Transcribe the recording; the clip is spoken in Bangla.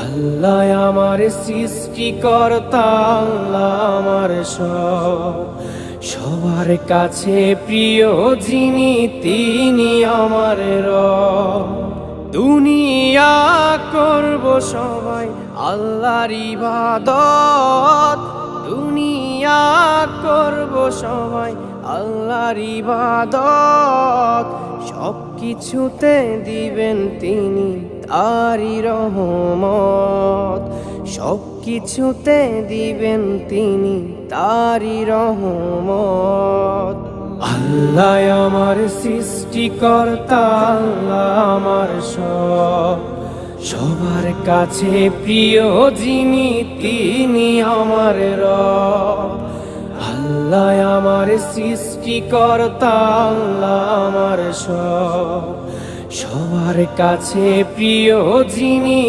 আল্লাহ আমার সৃষ্টিকর্তা, আল্লাহ আমার সবার কাছে প্রিয় যিনি, তিনি আমার রব। দুনিয়া করব সবাই আল্লাহর ইবাদত, দুনিয়া করব সবাই আল্লাহর ইবাদত। সব কিছুতে দিবেন তিনি তারি রহমত, সব কিছুতে দিবেন তিনি তারি রহমত। আল্লাহ আমার সৃষ্টিকর্তা, আল্লাহ আমার সবার কাছে প্রিয় যিনি, তিনি আমার রব। আল্লাহ আমার সৃষ্টিকর্তা, আল্লাহ আমার সবার কাছে প্রিয় যিনি।